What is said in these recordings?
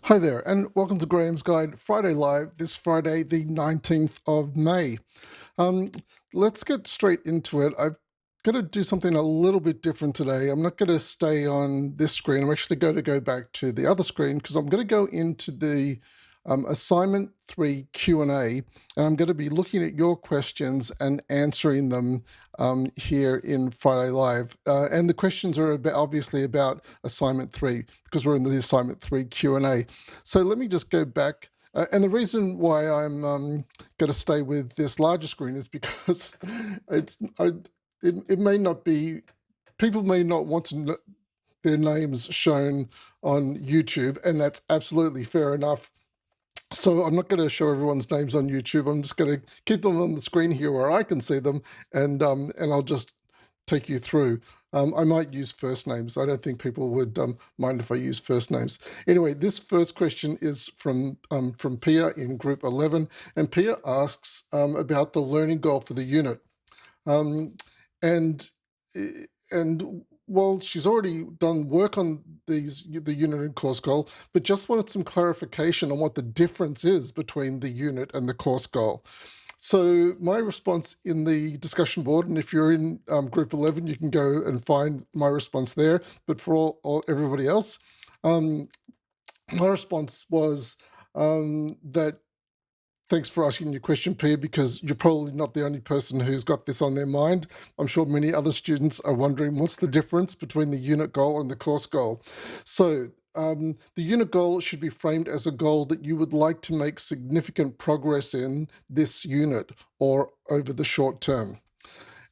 Hi there, and welcome to Graham's Guide Friday Live, this Friday, the 19th of May. Um, let's get straight into it. I've got to do something a little bit different today. I'm not going to stay on this screen. I'm actually going to go back to the other screen because I'm going to go into the Assignment 3 Q&A, and I'm going to be looking at your questions and answering them here in Friday Live. And the questions are obviously about Assignment 3 because we're in the Assignment 3 Q&A. So let me just go back. And the reason why I'm going to stay with this larger screen is because it may not be, people may not want to their names shown on YouTube, and that's absolutely fair enough. So I'm not going to show everyone's names on YouTube. I'm just going to keep them on the screen here where I can see them, and I'll just take you through. I might use first names. I don't think people would mind if I use first names. Anyway, this first question is from Pia in Group 11, and Pia asks about the learning goal for the unit. And well, she's already done work on the unit and course goal, but just wanted some clarification on what the difference is between the unit and the course goal. So my response in the discussion board, and if you're in Group 11, you can go and find my response there. But for everybody else, my response was that thanks for asking your question, Pia, because you're probably not the only person who's got this on their mind. I'm sure many other students are wondering what's the difference between the unit goal and the course goal. So the unit goal should be framed as a goal that you would like to make significant progress in this unit or over the short term.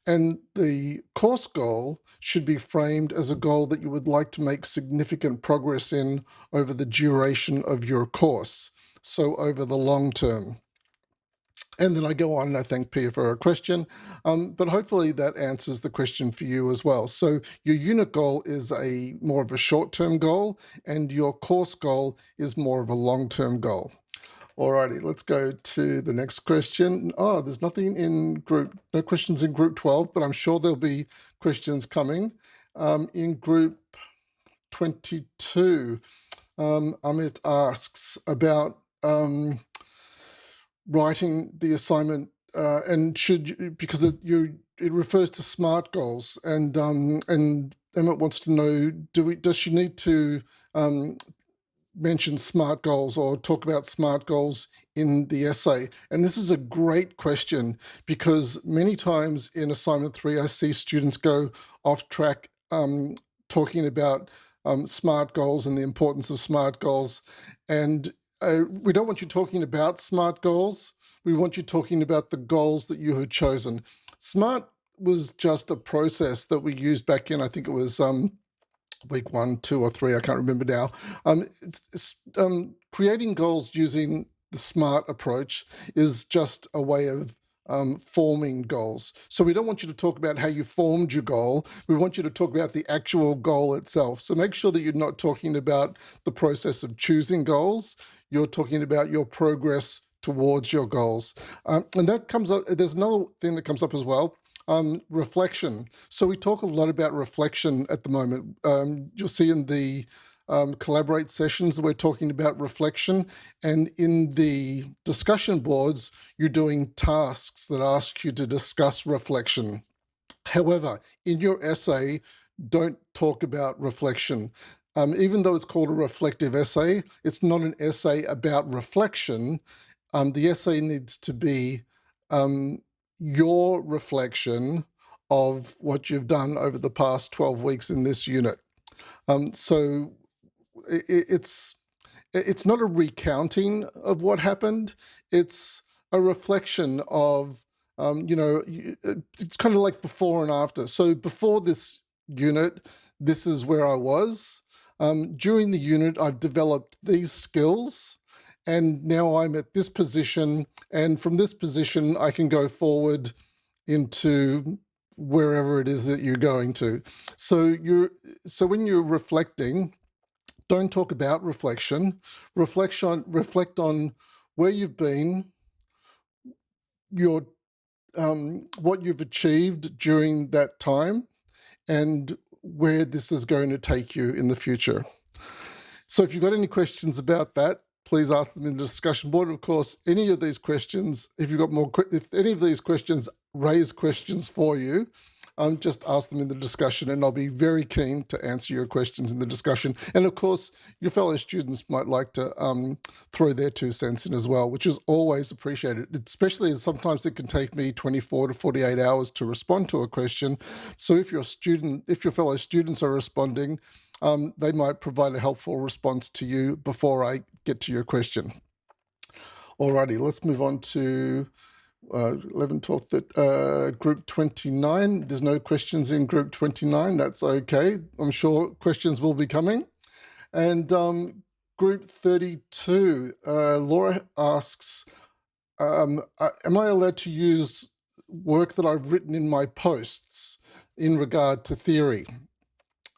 And the course goal should be framed as a goal that you would like to make significant progress in over the duration of your course, so over the long term. And then I go on and I thank Pia for her question, but hopefully that answers the question for you as well. So your unit goal is more of a short-term goal, and your course goal is more of a long-term goal. Alrighty, let's go to the next question. Oh, there's nothing in no questions in group 12, but I'm sure there'll be questions coming. In group 22, Amit asks about writing the assignment and because it refers to SMART goals, and Emmett wants to know, does she need to mention SMART goals or talk about SMART goals in the essay? And this is a great question because many times in assignment 3 I see students go off track talking about SMART goals and the importance of SMART goals, and we don't want you talking about SMART goals. We want you talking about the goals that you have chosen. SMART was just a process that we used back in, I think it was week 1, 2, or 3, I can't remember now. Creating goals using the SMART approach is just a way of forming goals. So we don't want you to talk about how you formed your goal. We want you to talk about the actual goal itself. So make sure that you're not talking about the process of choosing goals. You're talking about your progress towards your goals. And that comes up, there's another thing that comes up as well. Reflection. So we talk a lot about reflection at the moment. You'll see in the collaborate sessions that we're talking about reflection, and in the discussion boards you're doing tasks that ask you to discuss reflection. However, in your essay, don't talk about reflection. Even though it's called a reflective essay, it's not an essay about reflection. The essay needs to be your reflection of what you've done over the past 12 weeks in this unit. So it's not a recounting of what happened. It's a reflection of, it's kind of like before and after. So before this unit, this is where I was. During the unit, I've developed these skills, and now I'm at this position, and from this position, I can go forward into wherever it is that you're going to. So when you're reflecting, don't talk about reflection. Reflect on where you've been, what you've achieved during that time, and where this is going to take you in the future. So if you've got any questions about that, please ask them in the discussion board. Of course, any of these questions, if you've got more, if any of these questions raise questions for you, just ask them in the discussion, and I'll be very keen to answer your questions in the discussion. And of course, your fellow students might like to throw their 2 cents in as well, which is always appreciated, especially as sometimes it can take me 24 to 48 hours to respond to a question. So if your fellow students are responding, they might provide a helpful response to you before I get to your question. Alrighty, let's move on to 11, 12, group 29. There's no questions in group 29. That's okay. I'm sure questions will be coming. And group 32, Laura asks, am I allowed to use work that I've written in my posts in regard to theory?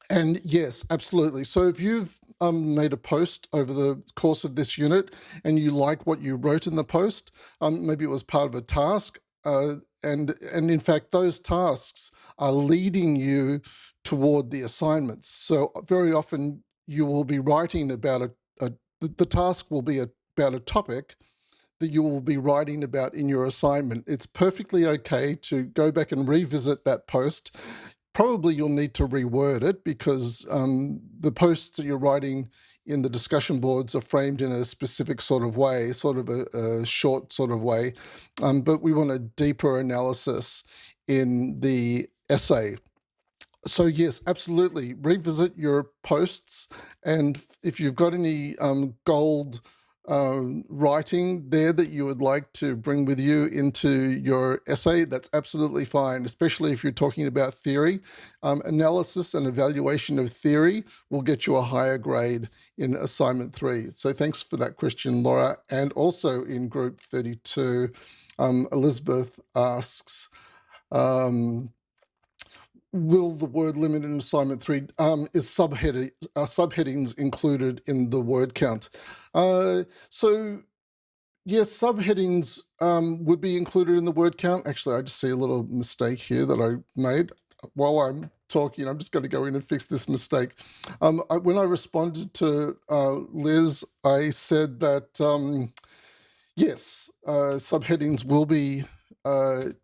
And yes, absolutely. So if you've made a post over the course of this unit and you like what you wrote in the post, maybe it was part of a task, and in fact, those tasks are leading you toward the assignments. So very often you will be writing about the task will be about a topic that you will be writing about in your assignment. It's perfectly okay to go back and revisit that post. Probably you'll need to reword it because the posts that you're writing in the discussion boards are framed in a specific sort of way, sort of a short sort of way, but we want a deeper analysis in the essay. So yes, absolutely, revisit your posts, and if you've got any gold writing there that you would like to bring with you into your essay, that's absolutely fine, especially if you're talking about theory. Analysis and evaluation of theory will get you a higher grade in assignment 3. So thanks for that question, Laura. And also in group 32, Elizabeth asks, will the word limit in assignment 3, is subheadings included in the word count? So yes, subheadings would be included in the word count. Actually, I just see a little mistake here that I made while I'm talking. I'm just going to go in and fix this mistake. When I responded to Liz, I said that yes, subheadings will be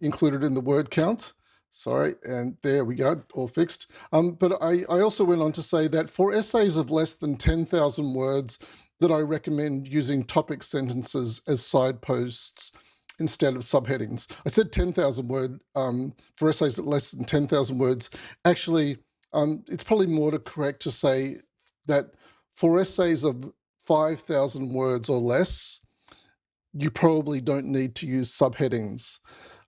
included in the word count. Sorry, and there we go, all fixed. But I also went on to say that for essays of less than 10,000 words, that I recommend using topic sentences as side posts instead of subheadings. I said 10,000 word for essays at less than 10,000 words. Actually, it's probably more correct to say that for essays of 5,000 words or less, you probably don't need to use subheadings.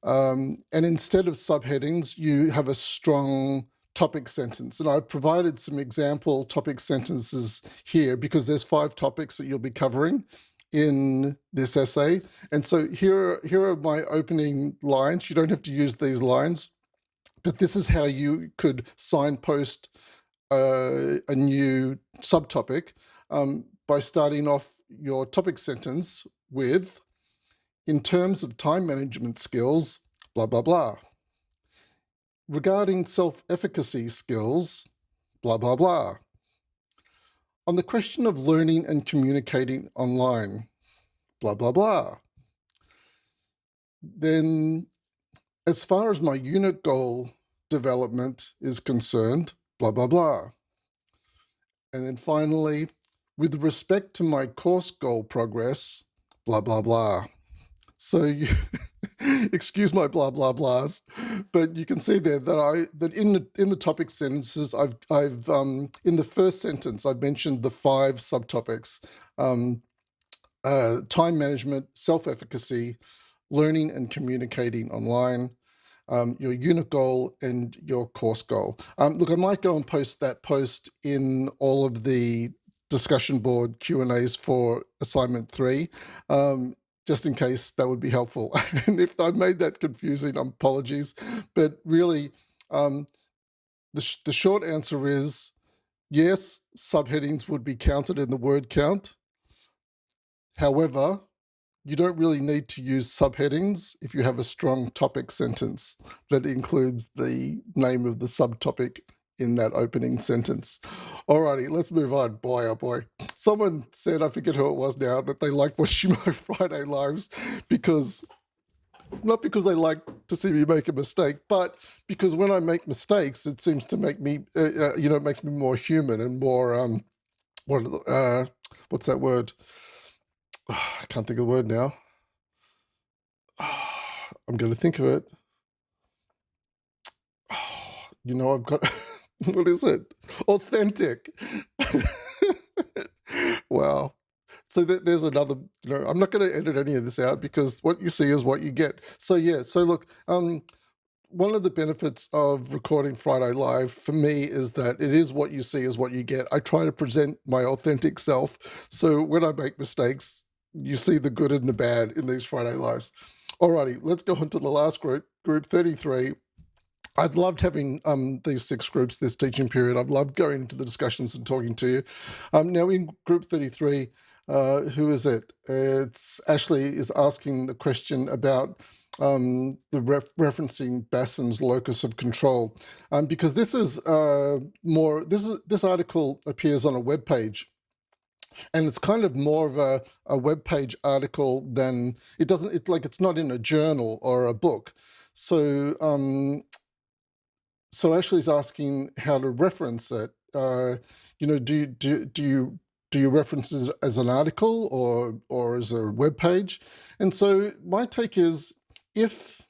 And instead of subheadings, you have a strong topic sentence. And I've provided some example topic sentences here because there's 5 topics that you'll be covering in this essay. And so here are my opening lines. You don't have to use these lines, but this is how you could signpost a new subtopic by starting off your topic sentence with, in terms of time management skills, blah, blah, blah. Regarding self-efficacy skills, blah, blah, blah. On the question of learning and communicating online, blah, blah, blah. Then, as far as my unit goal development is concerned, blah, blah, blah. And then finally, with respect to my course goal progress, blah, blah, blah. So you excuse my blah blah blahs, but you can see there that in the topic sentences, I've in the first sentence I've mentioned the 5 subtopics: time management, self-efficacy, learning and communicating online, your unit goal, and your course goal. Look, I might go and post that post in all of the discussion board Q&As for assignment 3. Just in case that would be helpful. And if I've made that confusing, apologies. But really, the short answer is yes, subheadings would be counted in the word count. However, you don't really need to use subheadings if you have a strong topic sentence that includes the name of the subtopic in that opening sentence. Alrighty, let's move on. Boy, oh boy. Someone said, I forget who it was now, that they like watching my Friday lives because, not because they like to see me make a mistake, but because when I make mistakes, it seems to make me, it makes me more human and more, what's that word? I can't think of the word now. I'm going to think of it. I've got, what is it? Authentic. Wow. So there's another, I'm not going to edit any of this out because what you see is what you get. So yeah, so look, one of the benefits of recording Friday Live for me is that it is what you see is what you get. I try to present my authentic self. So when I make mistakes, you see the good and the bad in these Friday Lives. Alrighty, let's go on to the last group, group 33. I've loved having these 6 groups this teaching period. I've loved going into the discussions and talking to you. Now in group 33, who is it? It's Ashley is asking the question about referencing Bassen's locus of control, because this is this article appears on a web page. And it's kind of more of a web page article than it's not in a journal or a book. So Ashley's asking how to reference it. Do you reference it as an article or as a web page? And so my take is, if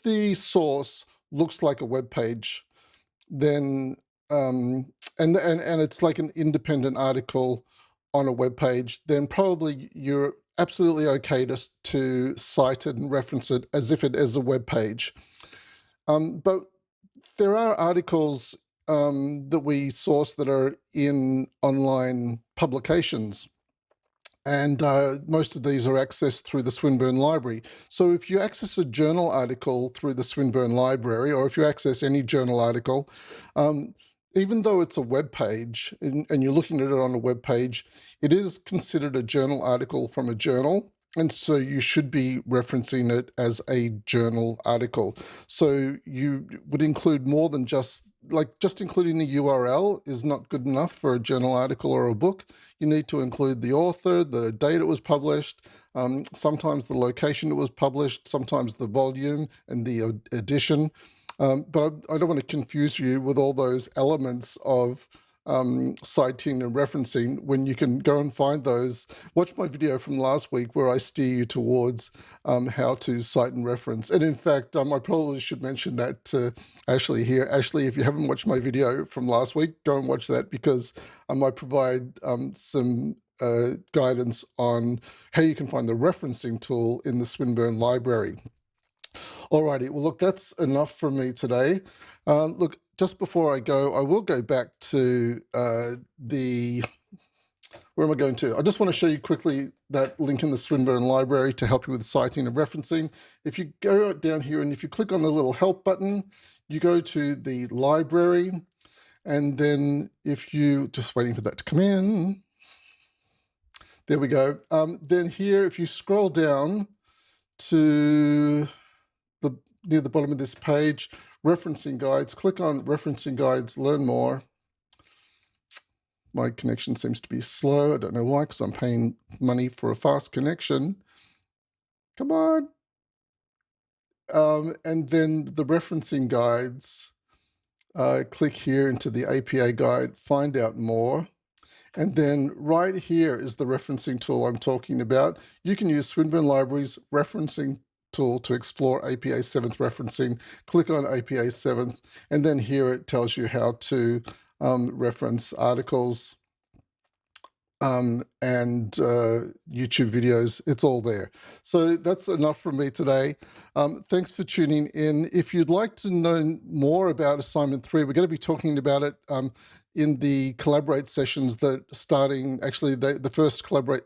the source looks like a web page, then and it's like an independent article on a web page, then probably you're absolutely okay to cite it and reference it as if it is a web page. But there are articles that we source that are in online publications, and most of these are accessed through the Swinburne Library. So if you access a journal article through the Swinburne Library, or if you access any journal article, even though it's a web page and you're looking at it on a web page, it is considered a journal article from a journal. And so you should be referencing it as a journal article. So you would include more than just including the URL is not good enough for a journal article or a book. You need to include the author, the date it was published, sometimes the location it was published, sometimes the volume and the edition. But I don't want to confuse you with all those elements of citing and referencing when you can go and find those. Watch my video from last week where I steer you towards how to cite and reference. And in fact, I probably should mention that to Ashley here. Ashley, if you haven't watched my video from last week, go and watch that, because I might provide some guidance on how you can find the referencing tool in the Swinburne Library. Alrighty, well, look, that's enough from me today. Look, just before I go, I will go back to where am I going to? I just want to show you quickly that link in the Swinburne Library to help you with citing and referencing. If you go down here and if you click on the little help button, you go to the library, and then if you, just waiting for that to come in, there we go. Then here, if you scroll down to near the bottom of this page, referencing guides, click on referencing guides, learn more. My connection seems to be slow. I don't know why, because I'm paying money for a fast connection. Come on. And then the referencing guides, click here into the APA guide, find out more. And then right here is the referencing tool I'm talking about. You can use Swinburne Library's referencing tool to explore APA 7th referencing. Click on APA 7th, and then here it tells you how to reference articles and YouTube videos. It's all there. So that's enough from me today. Thanks for tuning in. If you'd like to know more about Assignment 3, we're going to be talking about it in the Collaborate sessions that starting, actually the first Collaborate,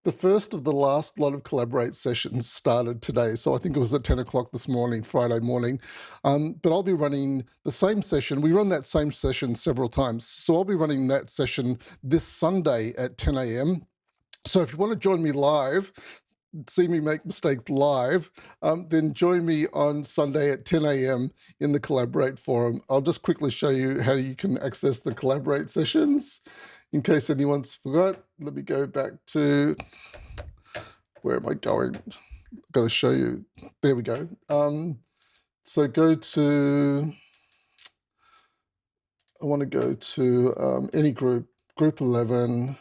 the first of the last lot of Collaborate sessions started today. So I think it was at 10 o'clock this morning, Friday morning. But I'll be running the same session. We run that same session several times. So I'll be running that session this Sunday at 10 a.m. So if you want to join me live, see me make mistakes live, then join me on Sunday at 10 a.m. in the Collaborate forum. I'll just quickly show you how you can access the Collaborate sessions. In case anyone's forgot, let me go back to, where am I going? I've got to show you. There we go. So go to, I want to go to any group, group 11,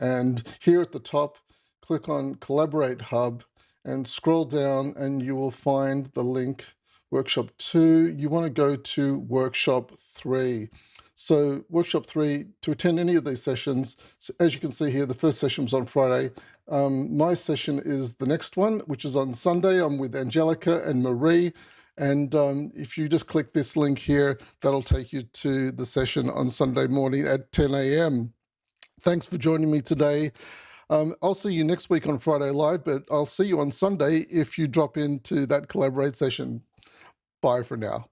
and here at the top, click on Collaborate Hub and scroll down and you will find the link Workshop 2. You want to go to Workshop 3. So Workshop 3, to attend any of these sessions, so as you can see here, the first session was on Friday. My session is the next one, which is on Sunday. I'm with Angelica and Marie. And if you just click this link here, that'll take you to the session on Sunday morning at 10 a.m. Thanks for joining me today. I'll see you next week on Friday Live, but I'll see you on Sunday if you drop into that Collaborate session. Bye for now.